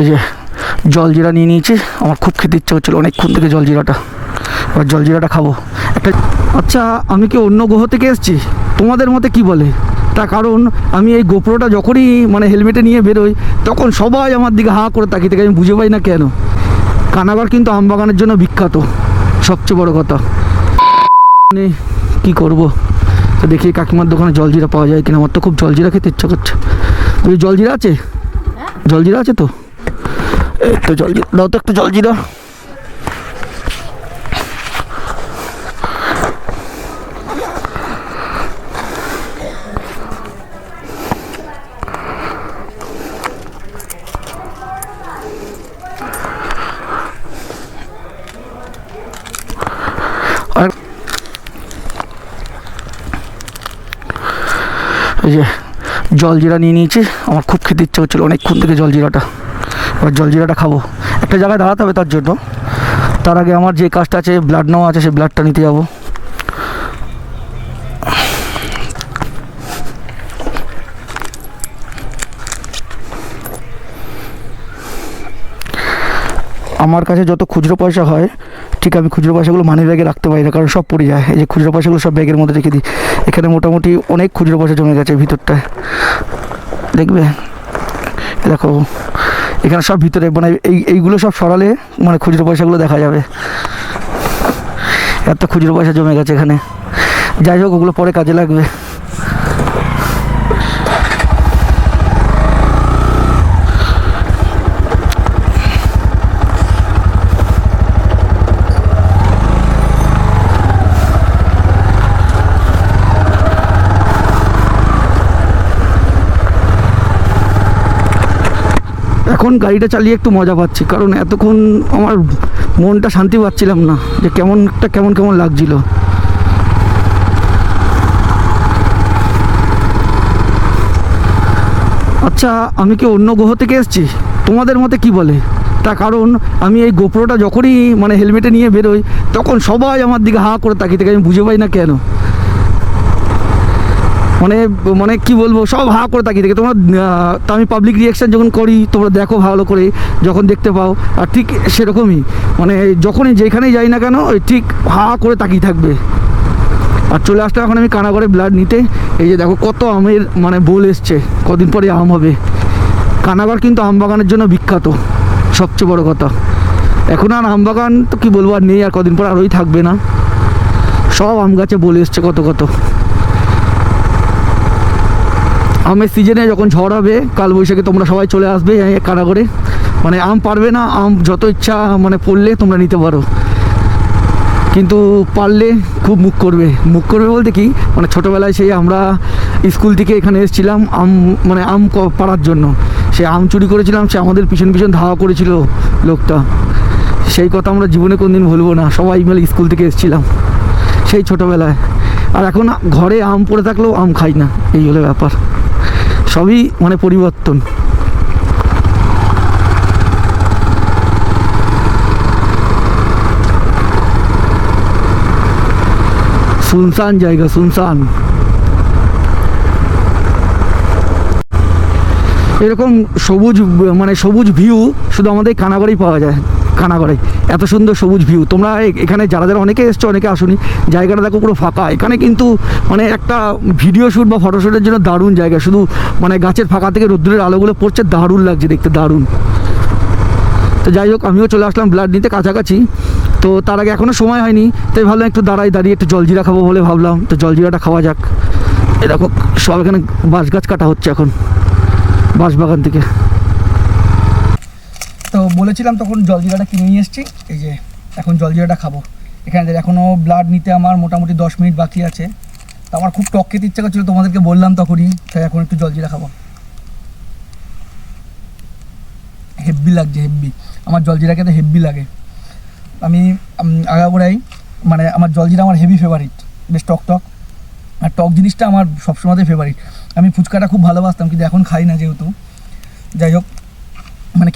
এই যে জলজিরা নিয়ে নিয়েছি। আমার খুব খেতে ইচ্ছা হচ্ছিলো অনেকক্ষণ থেকে জলজিরাটা। এবার জলজিরাটা খাবো একটা। আচ্ছা, আমি কি অন্য গ্রহ থেকে এসেছি? তোমাদের মতে কি বলে? তার কারণ আমি এই গোপ্রোটা যখনই হেলমেটে নিয়ে বেরোই, তখন সবাই আমার দিকে হাঁ করে তাকিয়ে থাকে। আমি বুঝে পাই না কেন। কানাগড় কিন্তু আম বাগানের জন্য বিখ্যাত, সবচেয়ে বড় কথা। কি করব, তো দেখি কাকিমার দোকানে জলজিরা পাওয়া যায় কিনা। আমার তো খুব জলজিরা খেতে ইচ্ছা করছে। তুই জলজিরা আছে? জলজিরা আছে তো? এই তো জলজিরা দাও তো, একটু জলজিরা। আর এই যে জলজিরা নিয়ে নিয়েছি। আমার খুব খেতে ইচ্ছা হচ্ছিলো অনেকক্ষণ থেকে জলজিরাটা। এবার জলজিরাটা খাবো। একটা জায়গায় দাঁড়াতে হবে তার জন্য। তার আগে আমার যে কাজটা আছে, ব্লাড নেওয়া আছে, সেই ব্লাডটা নিতে যাবো। আমার কাছে যত খুচরো পয়সা হয়, ঠিক আমি খুচরো পয়সাগুলো মানি ব্যাগে রাখতে পারি না, কারণ সব পড়ে যায়। এই যে খুচরো পয়সাগুলো সব ব্যাগের মধ্যে রেখে দিই। এখানে মোটামুটি অনেক খুচরো পয়সা জমে গেছে ভিতরটায়, দেখবে। দেখো এখানে সব ভিতরে এইগুলো সব সরালে খুচরো পয়সাগুলো দেখা যাবে। এত খুচরো পয়সা জমে গেছে এখানে। যাই হোক, ওগুলো পরে কাজে লাগবে। এখন গাড়িটা চালিয়ে একটু মজা পাচ্ছি, কারণ এতক্ষণ আমার মনটা শান্তি পাচ্ছিলাম না, যে কেমন লাগছিল। আচ্ছা, আমি কি অন্য গ্রহ থেকে এসেছি? তোমাদের মতে কি বলে? তার কারণ আমি এই গোপ্রোটা যখনই হেলমেটে নিয়ে বেরোই, তখন সবাই আমার দিকে হাঁ করে তাকিয়ে থাকে। আমি বুঝে পাই না কেন। কি বলবো, সব হাঁ করে তাকিয়ে থাকে। তোমরা তো আমি পাবলিক রিয়াকশান যখন করি, তোমরা দেখো ভালো করে যখন দেখতে পাও। আর ঠিক সেরকমই যখনই যেখানেই যাই না কেন, ওই ঠিক হাঁ করে তাকিয়ে থাকবে। আর চলে আসলাম এখন আমি কানাগড়ে ব্লাড নিতে। এই যে দেখো কত আমের বোল এসছে, কদিন পরে আম হবে। কানাগড় কিন্তু আম বাগানের জন্য বিখ্যাত, সবচেয়ে বড় কথা। এখন আর আম বাগান তো কী বলবো, আর নেই। আর কদিন পর আরই থাকবে না। সব আম গাছে বলে এসছে কত। আমের সিজনে যখন ঝড় হবে, কাল বৈশাখে, তোমরা সবাই চলে আসবে কানাগড়ে। আম পারবে না, আম যত ইচ্ছা পড়লে তোমরা নিতে পারো, কিন্তু পারলে খুব মুখ করবে বলতে কি, ছোটোবেলায় সেই আমরা স্কুল থেকে এখানে এসেছিলাম আম আম পাড়ার জন্য। সে আম চুরি করেছিলাম, সে আমাদের পিছন ধাওয়া করেছিল লোকটা। সেই কথা আমরা জীবনে কোনদিন ভুলবো না। সবাই মিলে স্কুল থেকে এসেছিলাম সেই ছোটোবেলায়। আর এখন ঘরে আম পড়ে থাকলেও আম খাই না, এই হলো ব্যাপার। সবই পরিবর্তন। শুনশান জায়গা, শুনশান। এরকম সবুজ ভিউ শুধু আমাদের কানাগড়েই পাওয়া যায়। কানাগড়ে এত সুন্দর সবুজ ভিউ। তোমরা এখানে যারা অনেকে এসছো, অনেকে আসুনি, জায়গাটা দেখো পুরো ফাঁকা। এখানে কিন্তু একটা ভিডিও শ্যুট বা ফটোশ্যুটের জন্য দারুণ জায়গা। শুধু গাছের ফাঁকা থেকে রোদ্দুরের আলোগুলো পড়ছে, দারুণ লাগছে দেখতে, দারুণ। তো যাই হোক, আমিও চলে আসলাম ব্লাড নিতে কাছাকাছি। তো তার আগে এখনও সময় হয়নি, তাই ভাবলাম একটু দাঁড়িয়ে একটু জলজিরা খাবো বলে ভাবলাম। তো জলজিরাটা খাওয়া যাক। এরকম সব এখানে বাঁশ গাছ কাটা হচ্ছে এখন বাঁশবাগান থেকে। তো বলেছিলাম তখন জলজিরাটা কিনে নিয়ে এসেছি। এই যে এখন জলজিরাটা খাবো। এখানে এখনও ব্লাড নিতে আমার মোটামুটি 10 মিনিট বাকি আছে। তো আমার খুব টক খেতে ইচ্ছা করছিল, তোমাদেরকে বললাম তখনই। তাই এখন একটু জলজিরা খাবো। হেব্বি লাগছে, হেব্বি। আমার জলজিরা খেতে হেব্বি লাগে। আমি আগাগোড়াই আমার জলজিরা আমার হেভি ফেভারিট। বেশ টক। আর টক জিনিসটা আমার সবসময়তেই ফেভারিট। আমি ফুচকাটা খুব ভালোবাসতাম, কিন্তু এখন খাই না যেহেতু। যাই হোক,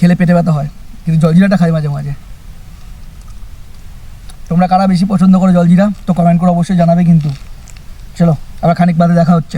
খেলে পেটে ব্যথা হয়, কিন্তু জলজিরাটা খাই মাঝে মাঝে। তোমরা কারা বেশি পছন্দ করো জলজিরা, তো কমেন্ট করে অবশ্যই জানাবে কিন্তু। চলো, আবার খানিক বাদে দেখা হচ্ছে।